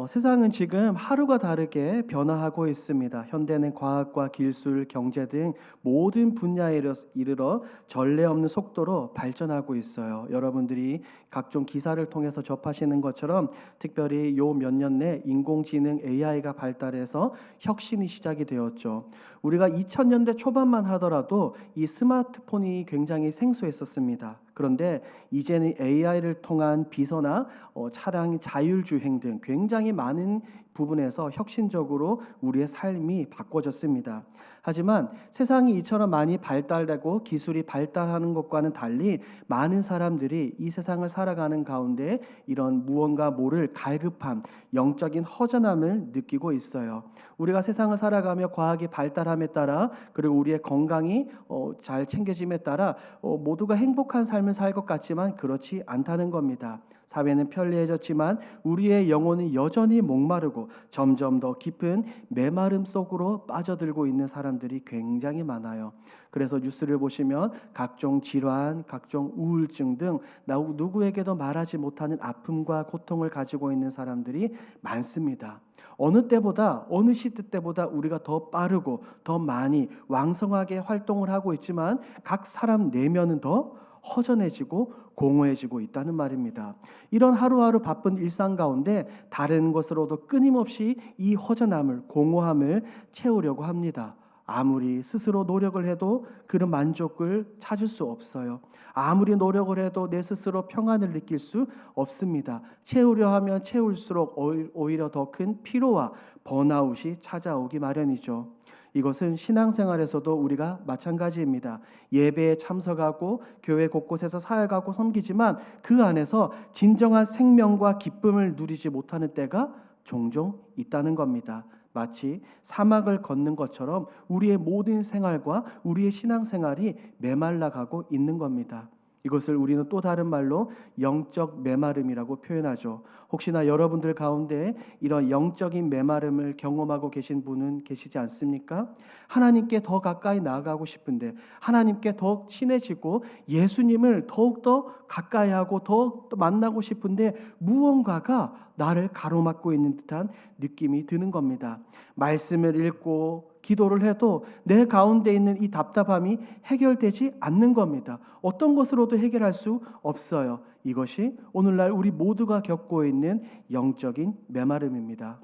세상은 지금 하루가 다르게 변화하고 있습니다. 현대는 과학과 기술, 경제 등 모든 분야에 이르러 전례 없는 속도로 발전하고 있어요. 여러분들이 각종 기사를 통해서 접하시는 것처럼 특별히 요 몇 년 내 인공지능 AI가 발달해서 혁신이 시작이 되었죠. 우리가 2000년대 초반만 하더라도 이 스마트폰이 굉장히 생소했었습니다. 그런데 이제는 AI를 통한 비서나 차량 자율주행 등 굉장히 많은 부분에서 혁신적으로 우리의 삶이 바꿔졌습니다. 하지만 세상이 이처럼 많이 발달되고 기술이 발달하는 것과는 달리 많은 사람들이 이 세상을 살아가는 가운데 이런 무언가 모를 갈급함, 영적인 허전함을 느끼고 있어요. 우리가 세상을 살아가며 과학이 발달함에 따라 그리고 우리의 건강이 잘 챙겨짐에 따라 모두가 행복한 삶을 살 것 같지만 그렇지 않다는 겁니다. 사회는 편리해졌지만 우리의 영혼은 여전히 목마르고 점점 더 깊은 메마름 속으로 빠져들고 있는 사람들이 굉장히 많아요. 그래서 뉴스를 보시면 각종 질환, 각종 우울증 등 누구에게도 말하지 못하는 아픔과 고통을 가지고 있는 사람들이 많습니다. 어느 때보다 어느 시대 때보다 우리가 더 빠르고 더 많이 왕성하게 활동을 하고 있지만 각 사람 내면은 더 허전해지고 공허해지고 있다는 말입니다. 이런 하루하루 바쁜 일상 가운데 다른 것으로도 끊임없이 이 허전함을, 공허함을 채우려고 합니다. 아무리 스스로 노력을 해도 그런 만족을 찾을 수 없어요. 아무리 노력을 해도 내 스스로 평안을 느낄 수 없습니다. 채우려 하면 채울수록 오히려 더 큰 피로와 번아웃이 찾아오기 마련이죠. 이것은 신앙생활에서도 우리가 마찬가지입니다. 예배에 참석하고 교회 곳곳에서 사역하고 섬기지만 그 안에서 진정한 생명과 기쁨을 누리지 못하는 때가 종종 있다는 겁니다. 마치 사막을 걷는 것처럼 우리의 모든 생활과 우리의 신앙생활이 메말라가고 있는 겁니다. 이것을 우리는 또 다른 말로 영적 메마름이라고 표현하죠. 혹시나 여러분들 가운데 이런 영적인 메마름을 경험하고 계신 분은 계시지 않습니까? 하나님께 더 가까이 나아가고 싶은데 하나님께 더욱 친해지고 예수님을 더욱더 가까이 하고 더욱더 만나고 싶은데 무언가가 나를 가로막고 있는 듯한 느낌이 드는 겁니다. 말씀을 읽고 기도를 해도 내 가운데 있는 이 답답함이 해결되지 않는 겁니다. 어떤 것으로도 해결할 수 없어요. 이것이 오늘날 우리 모두가 겪고 있는 영적인 메마름입니다.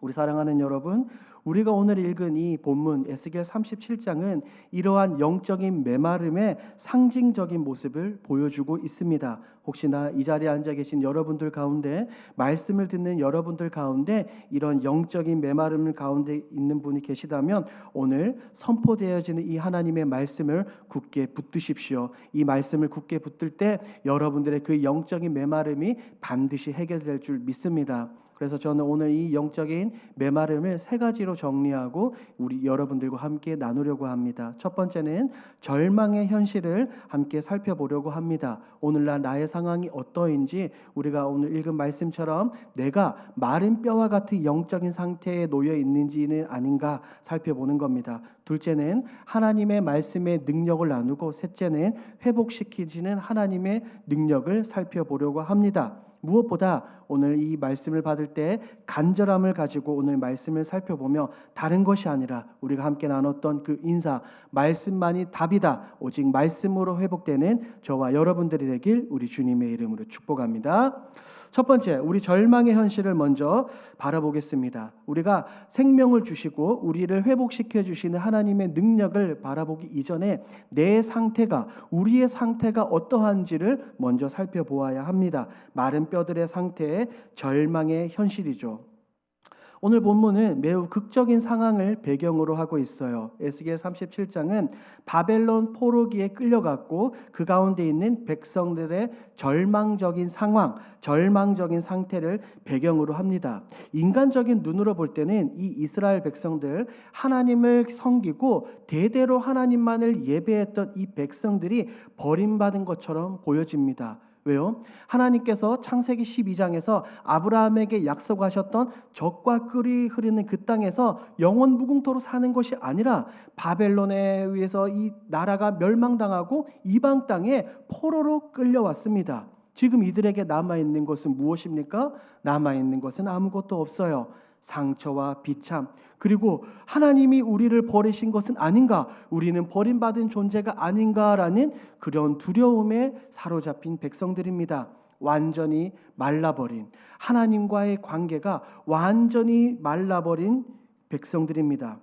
우리 사랑하는 여러분, 우리가 오늘 읽은 이 본문 에스겔 37장은 이러한 영적인 메마름의 상징적인 모습을 보여주고 있습니다. 혹시나 이 자리에 앉아 계신 여러분들 가운데 말씀을 듣는 여러분들 가운데 이런 영적인 메마름 가운데 있는 분이 계시다면 오늘 선포되어지는 이 하나님의 말씀을 굳게 붙드십시오. 이 말씀을 굳게 붙들 때 여러분들의 그 영적인 메마름이 반드시 해결될 줄 믿습니다. 그래서 저는 오늘 이 영적인 메마름을 세 가지로 정리하고 우리 여러분들과 함께 나누려고 합니다. 첫 번째는 절망의 현실을 함께 살펴보려고 합니다. 오늘날 나의 상황이 어떠한지 우리가 오늘 읽은 말씀처럼 내가 마른 뼈와 같은 영적인 상태에 놓여 있는지는 아닌가 살펴보는 겁니다. 둘째는 하나님의 말씀의 능력을 나누고 셋째는 회복시키시는 하나님의 능력을 살펴보려고 합니다. 무엇보다 오늘 이 말씀을 받을 때 간절함을 가지고 오늘 말씀을 살펴보며 다른 것이 아니라 우리가 함께 나눴던 그 인사, 말씀만이 답이다. 오직 말씀으로 회복되는 저와 여러분들이 되길 우리 주님의 이름으로 축복합니다. 첫 번째, 우리 절망의 현실을 먼저 바라보겠습니다. 우리가 생명을 주시고 우리를 회복시켜 주시는 하나님의 능력을 바라보기 이전에 내 상태가, 우리의 상태가 어떠한지를 먼저 살펴보아야 합니다. 마른 뼈들의 상태의 절망의 현실이죠. 오늘 본문은 매우 극적인 상황을 배경으로 하고 있어요. 에스겔 37장은 바벨론 포로기에 끌려갔고 그 가운데 있는 백성들의 절망적인 상황, 절망적인 상태를 배경으로 합니다. 인간적인 눈으로 볼 때는 이 이스라엘 백성들, 하나님을 섬기고 대대로 하나님만을 예배했던 이 백성들이 버림받은 것처럼 보여집니다. 왜요? 하나님께서 창세기 12장에서 아브라함에게 약속하셨던 젖과 꿀이 흐르는 그 땅에서 영원 무궁토로 사는 것이 아니라 바벨론에 의해서 이 나라가 멸망당하고 이방 땅에 포로로 끌려왔습니다. 지금 이들에게 남아있는 것은 무엇입니까? 남아있는 것은 아무것도 없어요. 상처와 비참, 그리고 하나님이 우리를 버리신 것은 아닌가, 우리는 버림받은 존재가 아닌가라는 그런 두려움에 사로잡힌 백성들입니다. 완전히 말라버린, 하나님과의 관계가 완전히 말라버린 백성들입니다.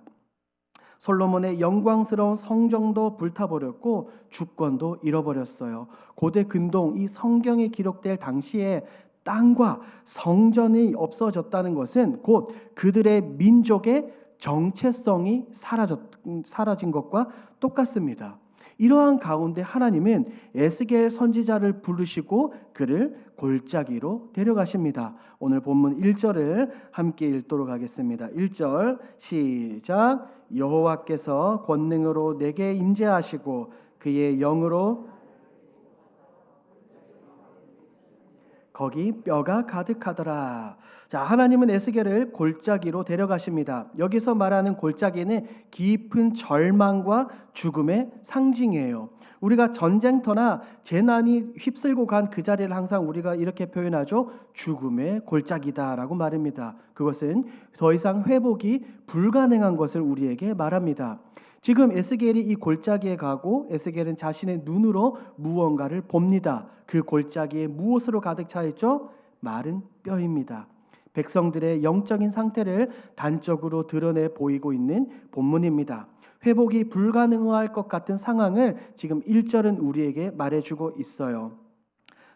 솔로몬의 영광스러운 성정도 불타버렸고 주권도 잃어버렸어요. 고대 근동 이 성경에 기록될 당시에 땅과 성전이 없어졌다는 것은 곧 그들의 민족의 정체성이 사라진 것과 똑같습니다. 이러한 가운데 하나님은 에스겔 선지자를 부르시고 그를 골짜기로 데려가십니다. 오늘 본문 1절을 함께 읽도록 하겠습니다. 1절 시작. 여호와께서 권능으로 내게 임재하시고 그의 영으로 거기 뼈가 가득하더라. 자, 하나님은 에스겔을 골짜기로 데려가십니다. 여기서 말하는 골짜기는 깊은 절망과 죽음의 상징이에요. 우리가 전쟁터나 재난이 휩쓸고 간 그 자리를 항상 우리가 이렇게 표현하죠. 죽음의 골짜기다라고 말합니다. 그것은 더 이상 회복이 불가능한 것을 우리에게 말합니다. 지금 에스겔이 이 골짜기에 가고 에스겔은 자신의 눈으로 무언가를 봅니다. 그 골짜기에 무엇으로 가득 차 있죠? 마른 뼈입니다. 백성들의 영적인 상태를 단적으로 드러내 보이고 있는 본문입니다. 회복이 불가능할 것 같은 상황을 지금 1절은 우리에게 말해주고 있어요.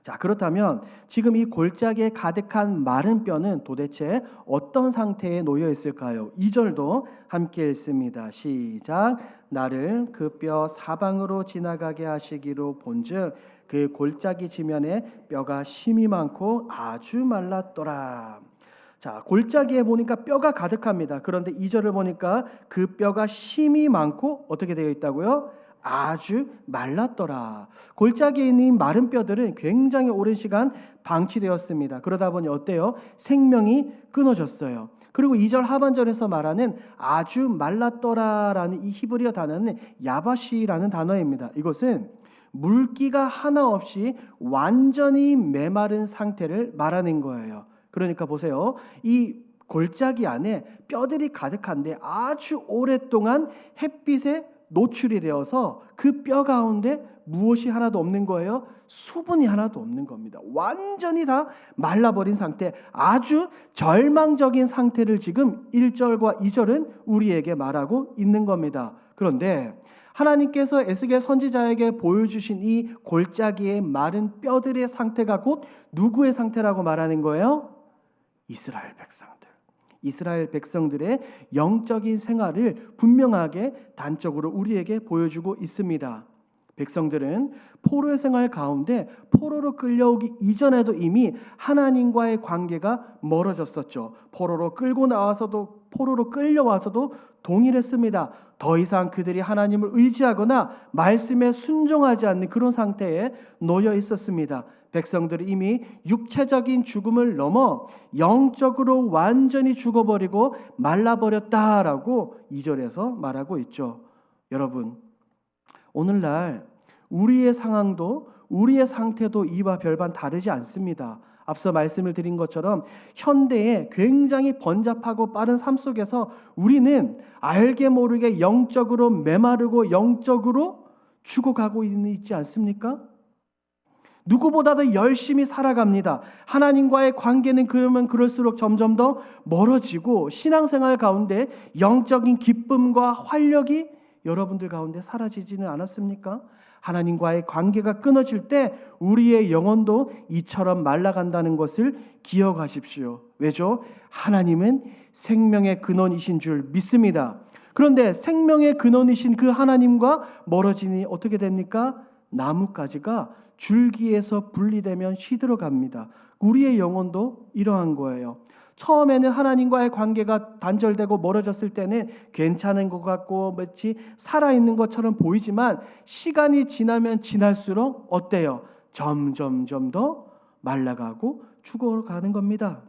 자, 그렇다면 지금 이 골짜기에 가득한 마른 뼈는 도대체 어떤 상태에 놓여 있을까요? 2절도 함께 읽습니다. 시작. 나를 그 뼈 사방으로 지나가게 하시기로 본즉 그 골짜기 지면에 뼈가 심이 많고 아주 말랐더라. 자, 골짜기에 보니까 뼈가 가득합니다. 그런데 2절을 보니까 그 뼈가 심이 많고 어떻게 되어 있다고요? 아주 말랐더라. 골짜기에 있는 마른 뼈들은 굉장히 오랜 시간 방치되었습니다. 그러다 보니 어때요? 생명이 끊어졌어요. 그리고 2절 하반절에서 말하는 아주 말랐더라라는 이 히브리어 단어는 야바시라는 단어입니다. 이것은 물기가 하나 없이 완전히 메마른 상태를 말하는 거예요. 그러니까 보세요. 이 골짜기 안에 뼈들이 가득한데 아주 오랫동안 햇빛에 노출이 되어서 그 뼈 가운데 무엇이 하나도 없는 거예요? 수분이 하나도 없는 겁니다. 완전히 다 말라버린 상태, 아주 절망적인 상태를 지금 1절과 2절은 우리에게 말하고 있는 겁니다. 그런데 하나님께서 에스겔 선지자에게 보여주신 이 골짜기의 마른 뼈들의 상태가 곧 누구의 상태라고 말하는 거예요? 이스라엘 백성들. 이스라엘 백성들의 영적인 생활을 분명하게 단적으로 우리에게 보여주고 있습니다. 백성들은 포로의 생활 가운데 포로로 끌려오기 이전에도 이미 하나님과의 관계가 멀어졌었죠. 포로로 끌려와서도 동일했습니다. 더 이상 그들이 하나님을 의지하거나 말씀에 순종하지 않는 그런 상태에 놓여 있었습니다. 백성들이 이미 육체적인 죽음을 넘어 영적으로 완전히 죽어버리고 말라버렸다라고 2절에서 말하고 있죠. 여러분, 오늘날 우리의 상황도 우리의 상태도 이와 별반 다르지 않습니다. 앞서 말씀을 드린 것처럼 현대의 굉장히 번잡하고 빠른 삶 속에서 우리는 알게 모르게 영적으로 메마르고 영적으로 죽어가고 있지 않습니까? 누구보다도 열심히 살아갑니다. 하나님과의 관계는 그러면 그럴수록 점점 더 멀어지고 신앙생활 가운데 영적인 기쁨과 활력이 여러분들 가운데 사라지지는 않았습니까? 하나님과의 관계가 끊어질 때 우리의 영혼도 이처럼 말라간다는 것을 기억하십시오. 왜죠? 하나님은 생명의 근원이신 줄 믿습니다. 그런데 생명의 근원이신 그 하나님과 멀어지니 어떻게 됩니까? 나뭇가지가 줄기에서 분리되면 시들어갑니다. 우리의 영혼도 이러한 거예요. 처음에는 하나님과의 관계가 단절되고 멀어졌을 때는 괜찮은 것 같고 마치 살아있는 것처럼 보이지만 시간이 지나면 지날수록 어때요? 점점점 더 말라가고 죽어가는 겁니다.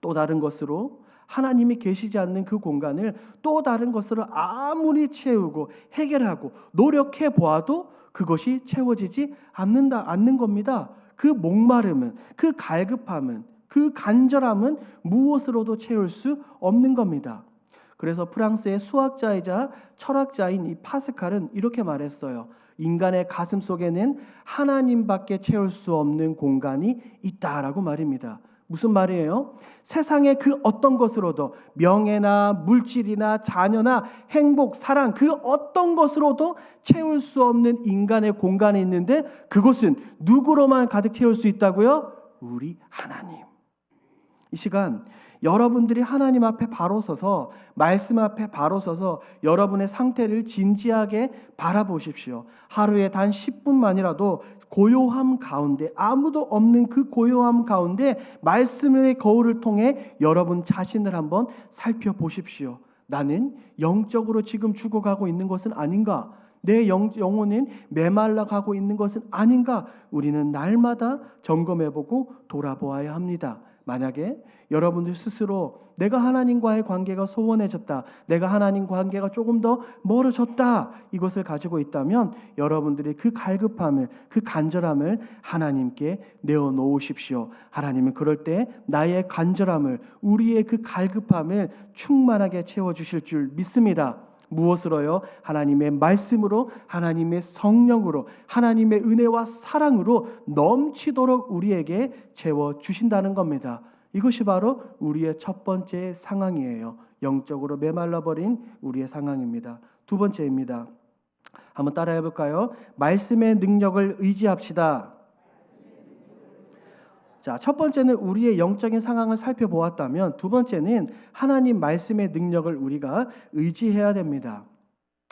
또 다른 것으로 하나님이 계시지 않는 그 공간을 또 다른 것으로 아무리 채우고 해결하고 노력해 보아도 그것이 채워지지 않는 겁니다. 그 목마름은, 그 갈급함은, 그 간절함은 무엇으로도 채울 수 없는 겁니다. 그래서 프랑스의 수학자이자 철학자인 이 파스칼은 이렇게 말했어요. 인간의 가슴 속에는 하나님밖에 채울 수 없는 공간이 있다라고 말입니다. 무슨 말이에요? 세상의 그 어떤 것으로도, 명예나 물질이나 자녀나 행복, 사랑, 그 어떤 것으로도 채울 수 없는 인간의 공간이 있는데 그곳은 누구로만 가득 채울 수 있다고요? 우리 하나님. 이 시간 여러분들이 하나님 앞에 바로 서서, 말씀 앞에 바로 서서 여러분의 상태를 진지하게 바라보십시오. 하루에 단 10분만이라도 고요함 가운데, 아무도 없는 그 고요함 가운데 말씀의 거울을 통해 여러분 자신을 한번 살펴보십시오. 나는 영적으로 지금 죽어가고 있는 것은 아닌가? 내 영혼은 메말라가고 있는 것은 아닌가? 우리는 날마다 점검해보고 돌아보아야 합니다. 만약에 여러분들 스스로 내가 하나님과의 관계가 소원해졌다, 내가 하나님과 관계가 조금 더 멀어졌다, 이것을 가지고 있다면 여러분들이 그 갈급함을, 그 간절함을 하나님께 내어놓으십시오. 하나님은 그럴 때 나의 간절함을, 우리의 그 갈급함을 충만하게 채워주실 줄 믿습니다. 무엇으로요? 하나님의 말씀으로, 하나님의 성령으로, 하나님의 은혜와 사랑으로 넘치도록 우리에게 채워주신다는 겁니다. 이것이 바로 우리의 첫 번째 상황이에요. 영적으로 메말라버린 우리의 상황입니다. 두 번째입니다. 한번 따라해 볼까요? 말씀의 능력을 의지합시다. 자, 첫 번째는 우리의 영적인 상황을 살펴보았다면 두 번째는 하나님 말씀의 능력을 우리가 의지해야 됩니다.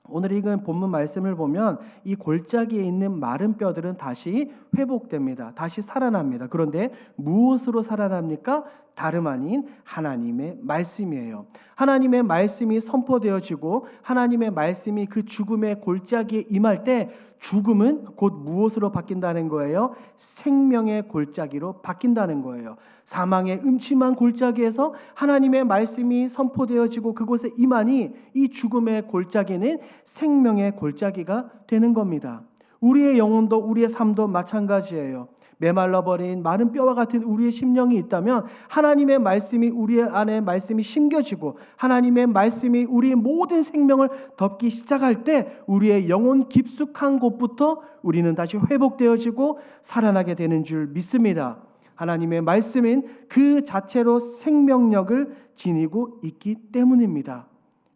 오늘 읽은 본문 말씀을 보면 이 골짜기에 있는 마른 뼈들은 다시 회복됩니다. 다시 살아납니다. 그런데 무엇으로 살아납니까? 다름 아닌 하나님의 말씀이에요. 하나님의 말씀이 선포되어지고 하나님의 말씀이 그 죽음의 골짜기에 임할 때 죽음은 곧 무엇으로 바뀐다는 거예요? 생명의 골짜기로 바뀐다는 거예요. 사망의 음침한 골짜기에서 하나님의 말씀이 선포되어지고 그곳에 임하니 이 죽음의 골짜기는 생명의 골짜기가 되는 겁니다. 우리의 영혼도, 우리의 삶도 마찬가지예요. 메말라버린 마른 뼈와 같은 우리의 심령이 있다면 하나님의 말씀이, 우리의 안에 말씀이 심겨지고 하나님의 말씀이 우리의 모든 생명을 덮기 시작할 때 우리의 영혼 깊숙한 곳부터 우리는 다시 회복되어지고 살아나게 되는 줄 믿습니다. 하나님의 말씀은 그 자체로 생명력을 지니고 있기 때문입니다.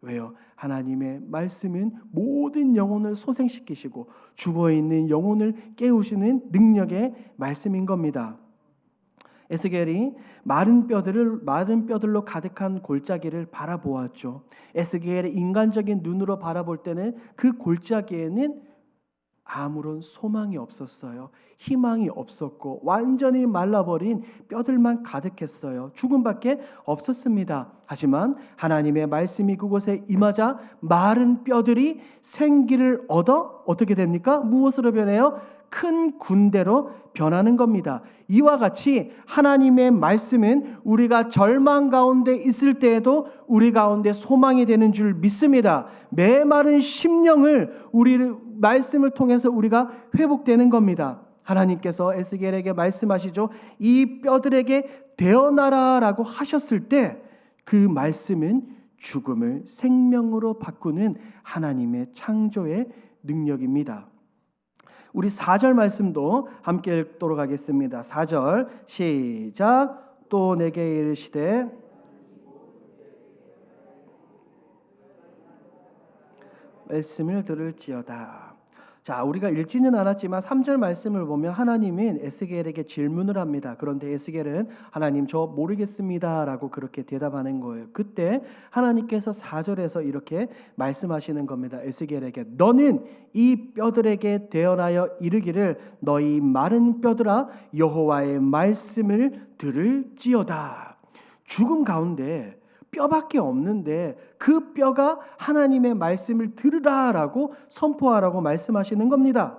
왜요? 하나님의 말씀은 모든 영혼을 소생시키시고 죽어있는 영혼을 깨우시는 능력의 말씀인 겁니다. 에스겔이 마른 뼈들로 가득한 골짜기를 바라보았죠. 에스겔의 인간적인 눈으로 바라볼 때는 그 골짜기에는 아무런 소망이 없었어요. 희망이 없었고 완전히 말라버린 뼈들만 가득했어요. 죽음밖에 없었습니다. 하지만 하나님의 말씀이 그곳에 임하자 마른 뼈들이 생기를 얻어 어떻게 됩니까? 무엇으로 변해요? 큰 군대로 변하는 겁니다. 이와 같이 하나님의 말씀은 우리가 절망 가운데 있을 때에도 우리 가운데 소망이 되는 줄 믿습니다. 메마른 심령을 우리를 말씀을 통해서 우리가 회복되는 겁니다. 하나님께서 에스겔에게 말씀하시죠. 이 뼈들에게 되어나라라고 하셨을 때 그 말씀은 죽음을 생명으로 바꾸는 하나님의 창조의 능력입니다. 우리 4절 말씀도 함께 읽도록 하겠습니다. 4절 시작. 또 내게 이르시되 말씀을 들을지어다. 자, 우리가 읽지는 않았지만 3절 말씀을 보면 하나님은 에스겔에게 질문을 합니다. 그런데 에스겔은 하나님 저 모르겠습니다 라고 그렇게 대답하는 거예요. 그때 하나님께서 4절에서 이렇게 말씀하시는 겁니다. 에스겔에게 너는 이 뼈들에게 대언하여 이르기를 너희 마른 뼈들아 여호와의 말씀을 들을지어다. 죽음 가운데 뼈밖에 없는데 그 뼈가 하나님의 말씀을 들으라라고 선포하라고 말씀하시는 겁니다.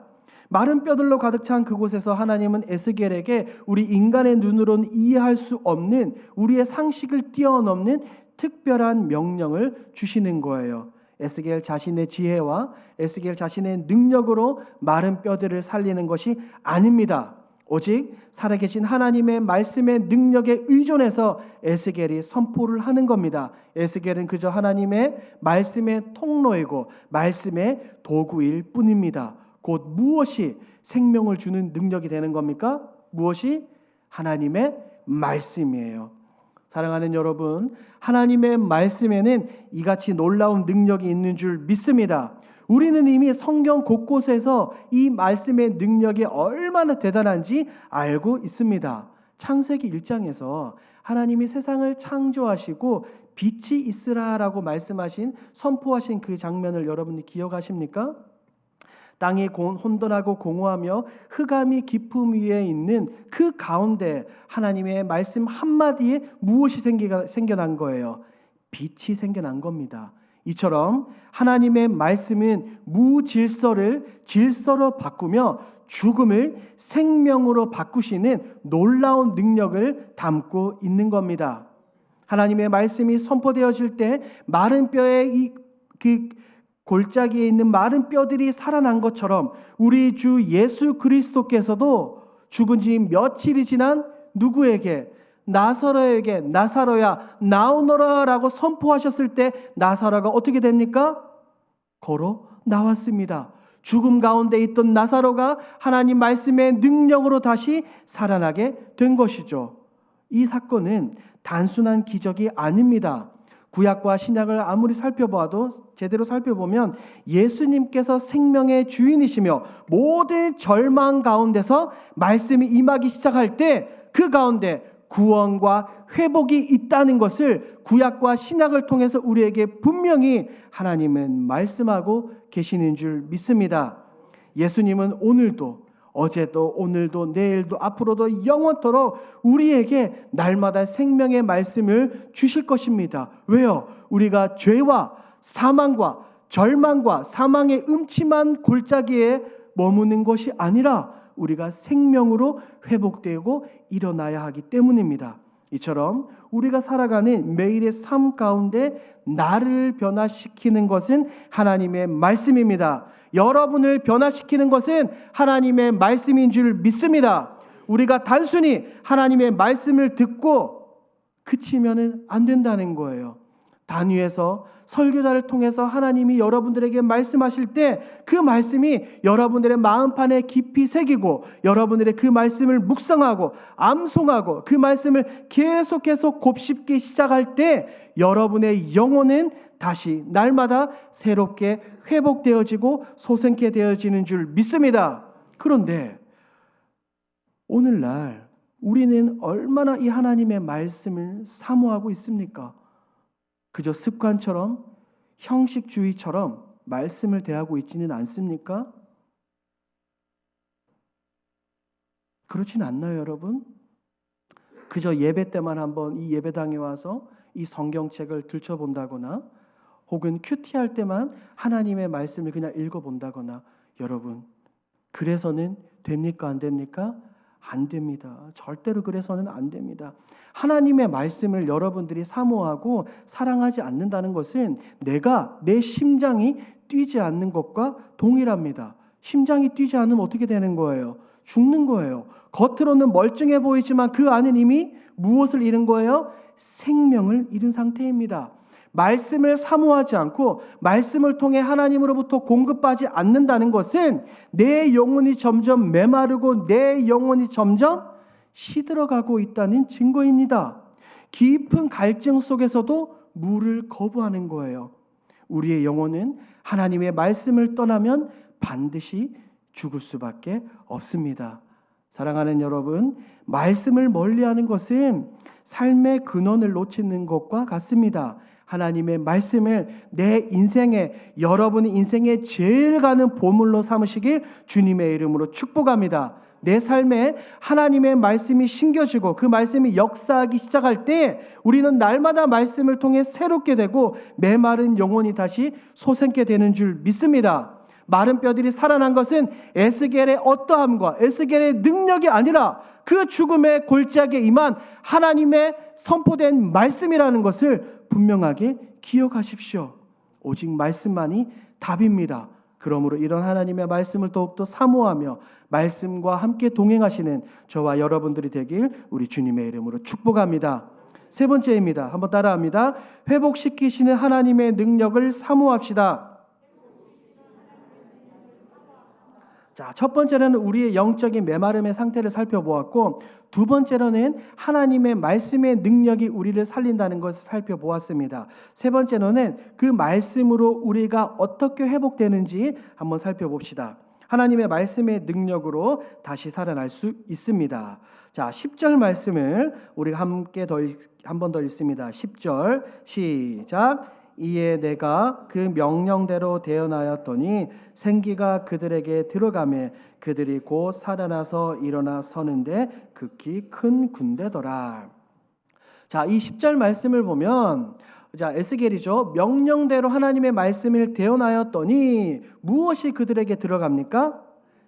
마른 뼈들로 가득 찬 그곳에서 하나님은 에스겔에게 우리 인간의 눈으로는 이해할 수 없는 우리의 상식을 뛰어넘는 특별한 명령을 주시는 거예요. 에스겔 자신의 지혜와 에스겔 자신의 능력으로 마른 뼈들을 살리는 것이 아닙니다. 오직 살아계신 하나님의 말씀의 능력에 의존해서 에스겔이 선포를 하는 겁니다. 에스겔은 그저 하나님의 말씀의 통로이고 말씀의 도구일 뿐입니다. 곧 무엇이 생명을 주는 능력이 되는 겁니까? 무엇이? 하나님의 말씀이에요. 사랑하는 여러분, 하나님의 말씀에는 이같이 놀라운 능력이 있는 줄 믿습니다. 우리는 이미 성경 곳곳에서 이 말씀의 능력이 얼마나 대단한지 알고 있습니다. 창세기 1장에서 하나님이 세상을 창조하시고 빛이 있으라라고 말씀하신 선포하신 그 장면을 여러분이 기억하십니까? 땅이 혼돈하고 공허하며 흑암이 깊음 위에 있는 그 가운데 하나님의 말씀 한마디에 무엇이 생겨난 거예요? 빛이 생겨난 겁니다. 이처럼 하나님의 말씀은 무질서를 질서로 바꾸며 죽음을 생명으로 바꾸시는 놀라운 능력을 담고 있는 겁니다. 하나님의 말씀이 선포되어질 때 마른 뼈에 그 골짜기에 있는 마른 뼈들이 살아난 것처럼 우리 주 예수 그리스도께서도 죽은 지 며칠이 지난 누구에게? 나사로에게 나사로야 나오너라 라고 선포하셨을 때 나사로가 어떻게 됩니까? 걸어 나왔습니다. 죽음 가운데 있던 나사로가 하나님 말씀의 능력으로 다시 살아나게 된 것이죠. 이 사건은 단순한 기적이 아닙니다. 구약과 신약을 아무리 제대로 살펴보면 예수님께서 생명의 주인이시며 모든 절망 가운데서 말씀이 임하기 시작할 때 그 가운데 구원과 회복이 있다는 것을 구약과 신약을 통해서 우리에게 분명히 하나님은 말씀하고 계시는 줄 믿습니다. 예수님은 오늘도 어제도 오늘도 내일도 앞으로도 영원토록 우리에게 날마다 생명의 말씀을 주실 것입니다. 왜요? 우리가 죄와 사망과 절망과 사망의 음침한 골짜기에 머무는 것이 아니라 우리가 생명으로 회복되고 일어나야 하기 때문입니다. 이처럼 우리가 살아가는 매일의 삶 가운데 나를 변화시키는 것은 하나님의 말씀입니다. 여러분을 변화시키는 것은 하나님의 말씀인 줄 믿습니다. 우리가 단순히 하나님의 말씀을 듣고 그치면은 안 된다는 거예요. 단위에서 설교자를 통해서 하나님이 여러분들에게 말씀하실 때 그 말씀이 여러분들의 마음판에 깊이 새기고 여러분들의 그 말씀을 묵상하고 암송하고 그 말씀을 계속해서 곱씹기 시작할 때 여러분의 영혼은 다시 날마다 새롭게 회복되어지고 솟게 되어지는 줄 믿습니다. 그런데 오늘날 우리는 얼마나 이 하나님의 말씀을 사모하고 있습니까? 그저 습관처럼 형식주의처럼 말씀을 대하고 있지는 않습니까? 그렇진 않나요, 여러분? 그저 예배 때만 한번 이 예배당에 와서 이 성경책을 들춰본다거나 혹은 큐티할 때만 하나님의 말씀을 그냥 읽어본다거나 여러분, 그래서는 됩니까? 안 됩니까? 안 됩니다. 절대로 그래서는 안 됩니다. 하나님의 말씀을 여러분들이 사모하고 사랑하지 않는다는 것은 내 심장이 뛰지 않는 것과 동일합니다. 심장이 뛰지 않으면 어떻게 되는 거예요? 죽는 거예요. 겉으로는 멀쩡해 보이지만 그 안은 이미 무엇을 잃은 거예요? 생명을 잃은 상태입니다. 말씀을 사모하지 않고 말씀을 통해 하나님으로부터 공급하지 않는다는 것은 내 영혼이 점점 메마르고 내 영혼이 점점 시들어가고 있다는 증거입니다. 깊은 갈증 속에서도 물을 거부하는 거예요. 우리의 영혼은 하나님의 말씀을 떠나면 반드시 죽을 수밖에 없습니다. 사랑하는 여러분, 말씀을 멀리하는 것은 삶의 근원을 놓치는 것과 같습니다. 하나님의 말씀을 내 인생에 여러분의 인생에 제일 가는 보물로 삼으시길 주님의 이름으로 축복합니다. 내 삶에 하나님의 말씀이 심겨지고 그 말씀이 역사하기 시작할 때 우리는 날마다 말씀을 통해 새롭게 되고 메마른 영혼이 다시 솟게 되는 줄 믿습니다. 마른 뼈들이 살아난 것은 에스겔의 어떠함과 에스겔의 능력이 아니라 그 죽음의 골짜기에 임한 하나님의 선포된 말씀이라는 것을 분명하게 기억하십시오. 오직 말씀만이 답입니다. 그러므로 이런 하나님의 말씀을 더욱더 사모하며 말씀과 함께 동행하시는 저와 여러분들이 되길 우리 주님의 이름으로 축복합니다. 세 번째입니다. 한번 따라합니다. 회복시키시는 하나님의 능력을 사모합시다. 자, 첫 번째는 우리의 영적인 메마름의 상태를 살펴보았고, 두 번째로는 하나님의 말씀의 능력이 우리를 살린다는 것을 살펴보았습니다. 세 번째로는 그 말씀으로 우리가 어떻게 회복되는지 한번 살펴봅시다. 하나님의 말씀의 능력으로 다시 살아날 수 있습니다. 자, 10절 말씀을 우리가 함께 한 번 더 읽습니다. 10절 시작. 이에 내가 그 명령대로 대언하였더니 생기가 그들에게 들어가매 그들이 곧 살아나서 일어나 서는데 극히 큰 군대더라. 자, 이 10절 말씀을 보면 자, 에스겔이죠. 명령대로 하나님의 말씀을 대언하였더니 무엇이 그들에게 들어갑니까?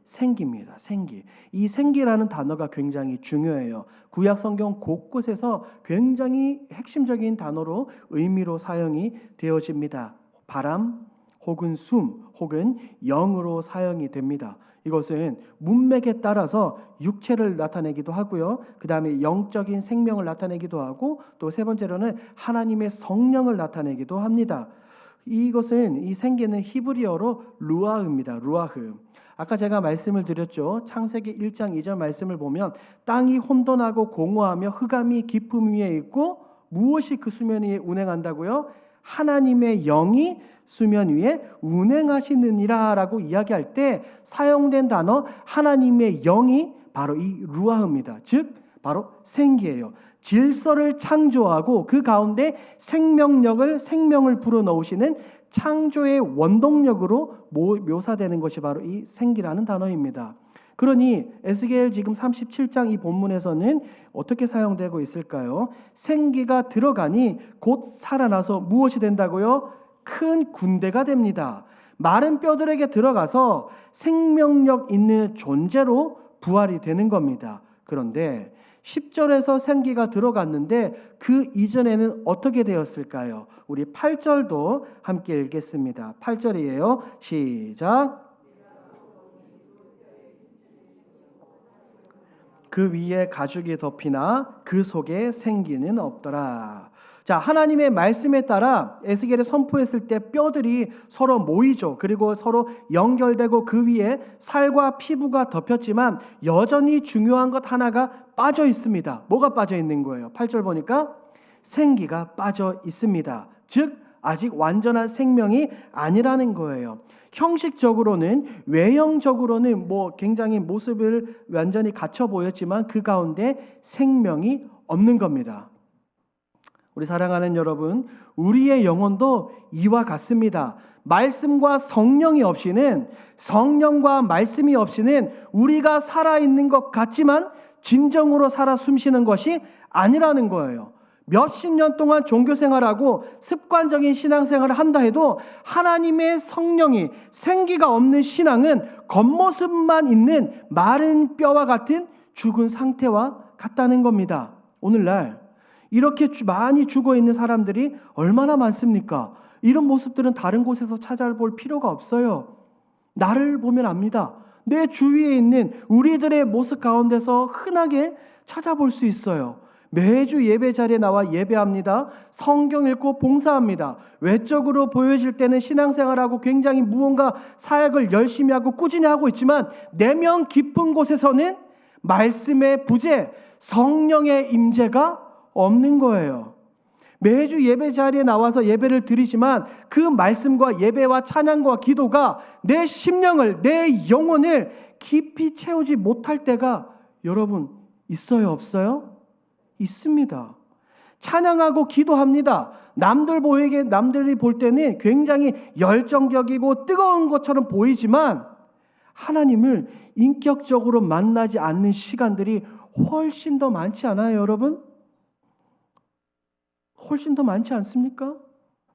생기입니다. 생기. 이 생기라는 단어가 굉장히 중요해요. 구약 성경 곳곳에서 굉장히 핵심적인 단어로 의미로 사용이 되어집니다. 바람 혹은 숨 혹은 영으로 사용이 됩니다. 이것은 문맥에 따라서 육체를 나타내기도 하고요. 그 다음에 영적인 생명을 나타내기도 하고 또 세 번째로는 하나님의 성령을 나타내기도 합니다. 이것은 이 생기는 히브리어로 루아흐입니다. 루아흐. 아까 제가 말씀을 드렸죠. 창세기 1장 2절 말씀을 보면 땅이 혼돈하고 공허하며 흑암이 깊음 위에 있고 무엇이 그 수면 위에 운행한다고요? 하나님의 영이 수면 위에 운행하시느니라 라고 이야기할 때 사용된 단어 하나님의 영이 바로 이 루아흐입니다. 즉 바로 생기예요. 질서를 창조하고 그 가운데 생명을 불어넣으시는 창조의 원동력으로 묘사되는 것이 바로 이 생기라는 단어입니다. 그러니 에스겔 지금 37장 이 본문에서는 어떻게 사용되고 있을까요? 생기가 들어가니 곧 살아나서 무엇이 된다고요? 큰 군대가 됩니다. 마른 뼈들에게 들어가서 생명력 있는 존재로 부활이 되는 겁니다. 그런데 10절에서 생기가 들어갔는데 그 이전에는 어떻게 되었을까요? 우리 8절도 함께 읽겠습니다. 8절이에요. 시작. 그 위에 가죽이 덮이나 그 속에 생기는 없더라. 자, 하나님의 말씀에 따라 에스겔이 선포했을 때 뼈들이 서로 모이죠. 그리고 서로 연결되고 그 위에 살과 피부가 덮였지만 여전히 중요한 것 하나가 빠져 있습니다. 뭐가 빠져 있는 거예요? 8절 보니까 생기가 빠져 있습니다. 즉 아직 완전한 생명이 아니라는 거예요. 형식적으로는 외형적으로는 굉장히 모습을 완전히 갖춰 보였지만 그 가운데 생명이 없는 겁니다. 우리 사랑하는 여러분, 우리의 영혼도 이와 같습니다. 말씀과 성령이 없이는 성령과 말씀이 없이는 우리가 살아있는 것 같지만 진정으로 살아 숨쉬는 것이 아니라는 거예요. 몇십 년 동안 종교생활하고 습관적인 신앙생활을 한다 해도 하나님의 성령이 생기가 없는 신앙은 겉모습만 있는 마른 뼈와 같은 죽은 상태와 같다는 겁니다. 오늘날 이렇게 많이 죽어있는 사람들이 얼마나 많습니까? 이런 모습들은 다른 곳에서 찾아볼 필요가 없어요. 나를 보면 압니다. 내 주위에 있는 우리들의 모습 가운데서 흔하게 찾아볼 수 있어요. 매주 예배 자리에 나와 예배합니다. 성경 읽고 봉사합니다. 외적으로 보여질 때는 신앙생활하고 굉장히 무언가 사역을 열심히 하고 꾸준히 하고 있지만 내면 깊은 곳에서는 말씀의 부재, 성령의 임재가 없는 거예요. 매주 예배 자리에 나와서 예배를 드리지만 그 말씀과 예배와 찬양과 기도가 내 심령을, 내 영혼을 깊이 채우지 못할 때가 여러분 있어요, 없어요? 있습니다. 찬양하고 기도합니다. 남들이 볼 때는 굉장히 열정적이고 뜨거운 것처럼 보이지만 하나님을 인격적으로 만나지 않는 시간들이 훨씬 더 많지 않아요, 여러분? 훨씬 더 많지 않습니까?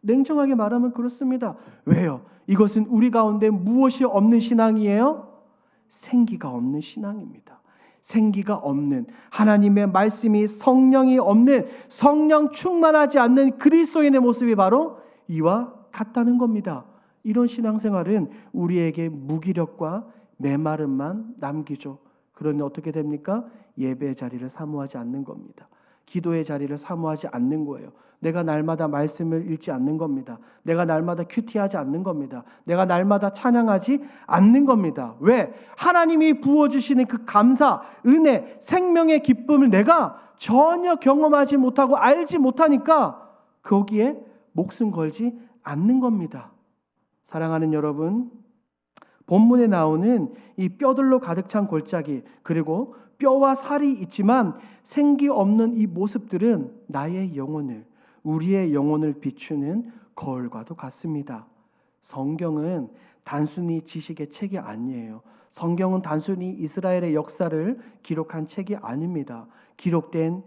냉정하게 말하면 그렇습니다. 왜요? 이것은 우리 가운데 무엇이 없는 신앙이에요? 생기가 없는 신앙입니다. 생기가 없는, 하나님의 말씀이 성령이 없는, 성령 충만하지 않는 그리스도인의 모습이 바로 이와 같다는 겁니다. 이런 신앙생활은 우리에게 무기력과 메마름만 남기죠. 그러니 어떻게 됩니까? 예배의 자리를 사모하지 않는 겁니다. 기도의 자리를 사모하지 않는 거예요. 내가 날마다 말씀을 읽지 않는 겁니다. 내가 날마다 큐티하지 않는 겁니다. 내가 날마다 찬양하지 않는 겁니다. 왜? 하나님이 부어주시는 그 감사, 은혜, 생명의 기쁨을 내가 전혀 경험하지 못하고 알지 못하니까 거기에 목숨 걸지 않는 겁니다. 사랑하는 여러분, 본문에 나오는 이 뼈들로 가득 찬 골짜기, 그리고 뼈와 살이 있지만 생기 없는 이 모습들은 나의 영혼을, 우리의 영혼을 비추는 거울과도 같습니다. 성경은 단순히 지식의 책이 아니에요. 성경은 단순히 이스라엘의 역사를 기록한 책이 아닙니다. 기록된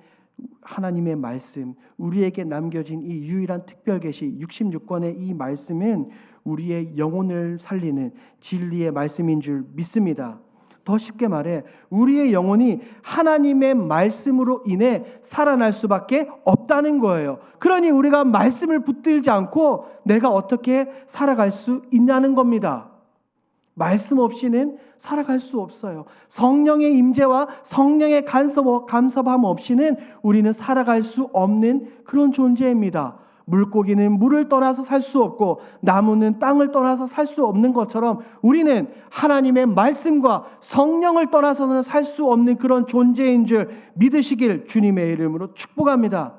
하나님의 말씀, 우리에게 남겨진 이 유일한 특별 계시 66권의 이 말씀은 우리의 영혼을 살리는 진리의 말씀인 줄 믿습니다. 더 쉽게 말해 우리의 영혼이 하나님의 말씀으로 인해 살아날 수밖에 없다는 거예요. 그러니 우리가 말씀을 붙들지 않고 내가 어떻게 살아갈 수 있냐는 겁니다. 말씀 없이는 살아갈 수 없어요. 성령의 임재와 성령의 간섭함 없이는 우리는 살아갈 수 없는 그런 존재입니다. 물고기는 물을 떠나서 살 수 없고 나무는 땅을 떠나서 살 수 없는 것처럼 우리는 하나님의 말씀과 성령을 떠나서는 살 수 없는 그런 존재인 줄 믿으시길 주님의 이름으로 축복합니다.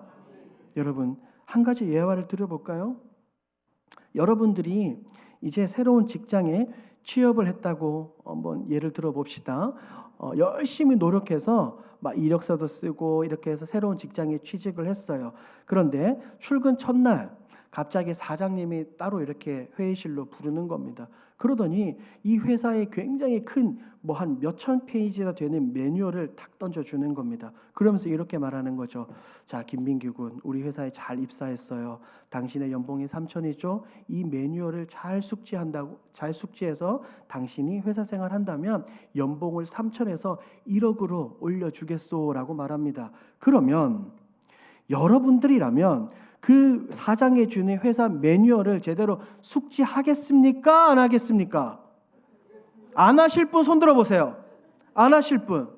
여러분, 한 가지 예화를 들어볼까요? 여러분들이 이제 새로운 직장에 취업을 했다고 한번 예를 들어봅시다. 열심히 노력해서 막 이력서도 쓰고 이렇게 해서 새로운 직장에 취직을 했어요. 그런데 출근 첫날 갑자기 사장님이 따로 이렇게 회의실로 부르는 겁니다. 그러더니 이 회사에 굉장히 큰 뭐 한 몇천 페이지나 되는 매뉴얼을 탁 던져주는 겁니다. 그러면서 이렇게 말하는 거죠. 자, 김민규 군, 우리 회사에 잘 입사했어요. 당신의 연봉이 3천이죠. 이 매뉴얼을 잘 숙지해서 당신이 회사 생활한다면 연봉을 3천에서 1억으로 올려주겠소라고 말합니다. 그러면 여러분들이라면 그 사장이 주는 회사 매뉴얼을 제대로 숙지하겠습니까? 안 하겠습니까? 안 하실 분 손 들어보세요. 안 하실 분.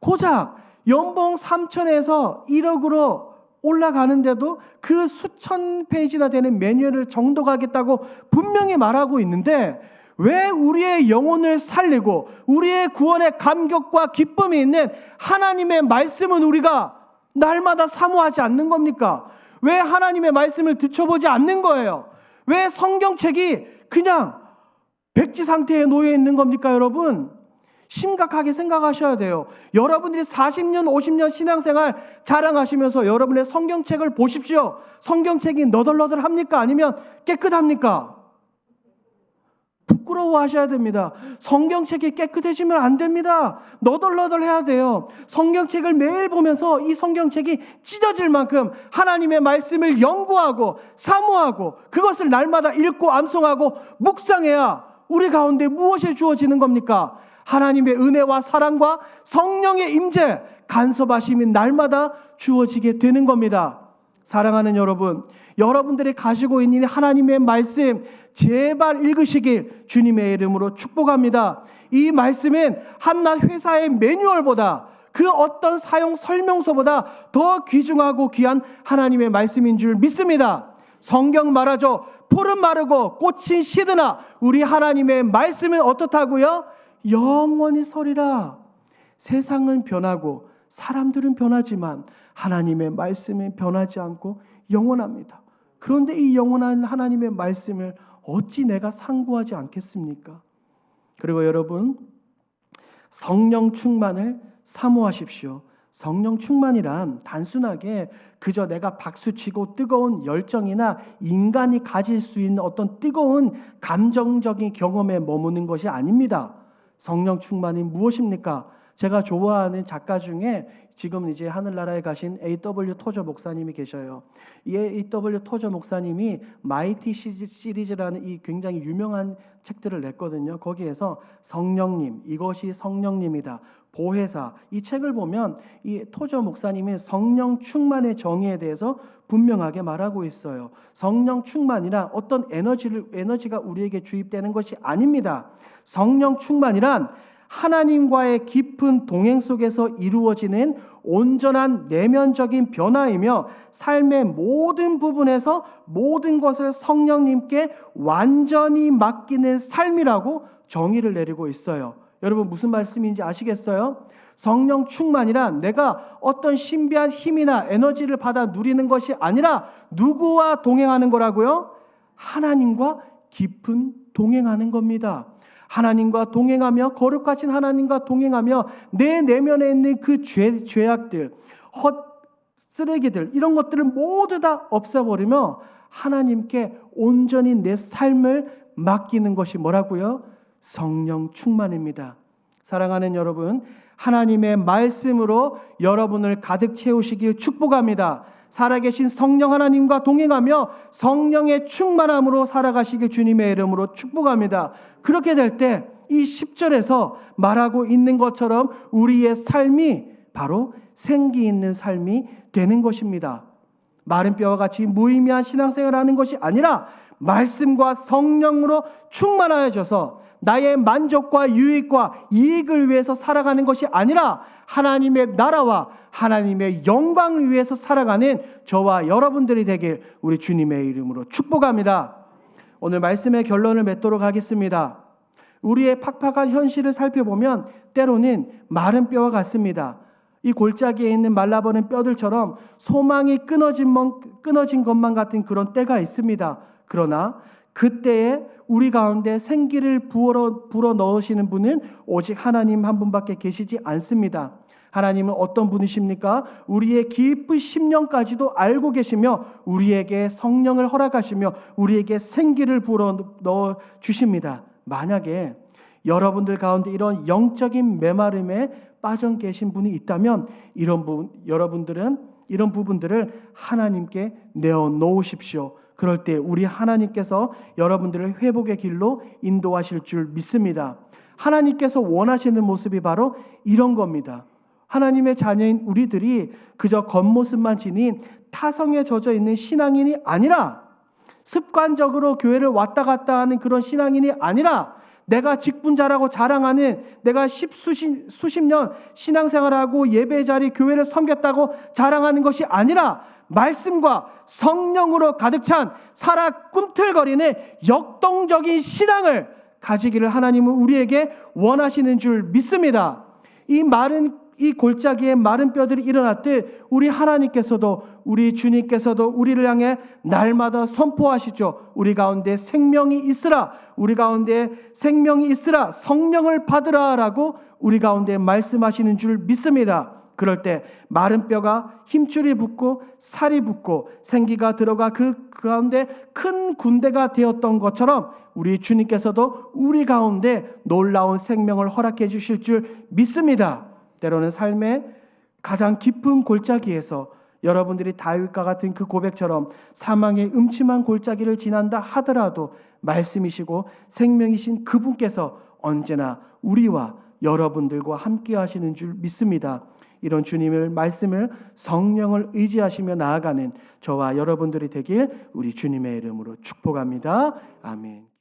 고작 연봉 3천에서 1억으로 올라가는데도 그 수천 페이지나 되는 매뉴얼을 정독하겠다고 분명히 말하고 있는데 왜 우리의 영혼을 살리고 우리의 구원의 감격과 기쁨이 있는 하나님의 말씀은 우리가 날마다 사모하지 않는 겁니까? 왜 하나님의 말씀을 들춰보지 않는 거예요? 왜 성경책이 그냥 백지 상태에 놓여 있는 겁니까, 여러분? 심각하게 생각하셔야 돼요. 여러분들이 40년, 50년 신앙생활 자랑하시면서 여러분의 성경책을 보십시오. 성경책이 너덜너덜합니까? 아니면 깨끗합니까? 부끄러워하셔야 됩니다. 성경책이 깨끗해지면 안 됩니다. 너덜너덜해야 돼요. 성경책을 매일 보면서 이 성경책이 찢어질 만큼 하나님의 말씀을 연구하고 사모하고 그것을 날마다 읽고 암송하고 묵상해야 우리 가운데 무엇이 주어지는 겁니까? 하나님의 은혜와 사랑과 성령의 임재, 간섭하심이 날마다 주어지게 되는 겁니다. 사랑하는 여러분, 여러분들이 가지고 있는 하나님의 말씀 제발 읽으시길 주님의 이름으로 축복합니다. 이 말씀은 한낱 회사의 매뉴얼보다 그 어떤 사용 설명서보다 더 귀중하고 귀한 하나님의 말씀인 줄 믿습니다. 성경 말하죠. 풀은 마르고 꽃은 시드나 우리 하나님의 말씀은 어떻다고요? 영원히 서리라. 세상은 변하고 사람들은 변하지만 하나님의 말씀은 변하지 않고 영원합니다. 그런데 이 영원한 하나님의 말씀을 어찌 내가 상고하지 않겠습니까? 그리고 여러분, 성령 충만을 사모하십시오. 성령 충만이란 단순하게 그저 내가 박수치고 뜨거운 열정이나 인간이 가질 수 있는 어떤 뜨거운 감정적인 경험에 머무는 것이 아닙니다. 성령 충만이 무엇입니까? 제가 좋아하는 작가 중에 지금 이제 하늘나라에 가신 A.W. 토저 목사님이 계셔요. 이 A.W. 토저 목사님이 마이티 시리즈라는 이 굉장히 유명한 책들을 냈거든요. 거기에서 성령님, 이것이 성령님이다, 보혜사, 이 책을 보면 이 토저 목사님이 성령 충만의 정의에 대해서 분명하게 말하고 있어요. 성령 충만이란 어떤 에너지가 우리에게 주입되는 것이 아닙니다. 성령 충만이란 하나님과의 깊은 동행 속에서 이루어지는 온전한 내면적인 변화이며 삶의 모든 부분에서 모든 것을 성령님께 완전히 맡기는 삶이라고 정의를 내리고 있어요. 여러분 무슨 말씀인지 아시겠어요? 성령 충만이란 내가 어떤 신비한 힘이나 에너지를 받아 누리는 것이 아니라 누구와 동행하는 거라고요? 하나님과 깊은 동행하는 겁니다. 하나님과 동행하며, 거룩하신 하나님과 동행하며 내 내면에 있는 그 죄악들, 쓰레기들, 이런 것들을 모두 다 없애버리며 하나님께 온전히 내 삶을 맡기는 것이 뭐라고요? 성령 충만입니다. 사랑하는 여러분, 하나님의 말씀으로 여러분을 가득 채우시길 축복합니다. 살아계신 성령 하나님과 동행하며 성령의 충만함으로 살아가시길 주님의 이름으로 축복합니다. 그렇게 될 때 이 10절에서 말하고 있는 것처럼 우리의 삶이 바로 생기 있는 삶이 되는 것입니다. 마른 뼈와 같이 무의미한 신앙생활을 하는 것이 아니라 말씀과 성령으로 충만하여져서 나의 만족과 유익과 이익을 위해서 살아가는 것이 아니라 하나님의 나라와 하나님의 영광을 위해서 살아가는 저와 여러분들이 되길 우리 주님의 이름으로 축복합니다. 오늘 말씀의 결론을 맺도록 하겠습니다. 우리의 팍팍한 현실을 살펴보면 때로는 마른 뼈와 같습니다. 이 골짜기에 있는 말라버린 뼈들처럼 소망이 끊어진 것만 같은 그런 때가 있습니다. 그러나 그때에 우리 가운데 생기를 불어 넣으시는 분은 오직 하나님 한 분밖에 계시지 않습니다. 하나님은 어떤 분이십니까? 우리의 깊은 심령까지도 알고 계시며 우리에게 성령을 허락하시며 우리에게 생기를 불어 넣어 주십니다. 만약에 여러분들 가운데 이런 영적인 메마름에 빠져 계신 분이 있다면 여러분들은 이런 부분들을 하나님께 내어놓으십시오. 그럴 때 우리 하나님께서 여러분들을 회복의 길로 인도하실 줄 믿습니다. 하나님께서 원하시는 모습이 바로 이런 겁니다. 하나님의 자녀인 우리들이 그저 겉모습만 지닌 타성에 젖어 있는 신앙인이 아니라, 습관적으로 교회를 왔다 갔다 하는 그런 신앙인이 아니라, 내가 직분자라고 자랑하는, 내가 수십 년 신앙생활하고 예배 자리 교회를 섬겼다고 자랑하는 것이 아니라 말씀과 성령으로 가득 찬 살아 꿈틀거리는 역동적인 신앙을 가지기를 하나님은 우리에게 원하시는 줄 믿습니다. 이 골짜기에 마른 뼈들이 일어났듯 우리 하나님께서도, 우리 주님께서도 우리를 향해 날마다 선포하시죠. 우리 가운데 생명이 있으라, 우리 가운데 생명이 있으라, 성령을 받으라 라고 우리 가운데 말씀하시는 줄 믿습니다. 그럴 때 마른 뼈가 힘줄이 붙고 살이 붙고 생기가 들어가 그 가운데 큰 군대가 되었던 것처럼 우리 주님께서도 우리 가운데 놀라운 생명을 허락해 주실 줄 믿습니다. 때로는 삶의 가장 깊은 골짜기에서 여러분들이 다윗과 같은 그 고백처럼 사망의 음침한 골짜기를 지난다 하더라도 말씀이시고 생명이신 그분께서 언제나 우리와 여러분들과 함께 하시는 줄 믿습니다. 이런 주님의 말씀을, 성령을 의지하시며 나아가는 저와 여러분들이 되길 우리 주님의 이름으로 축복합니다. 아멘.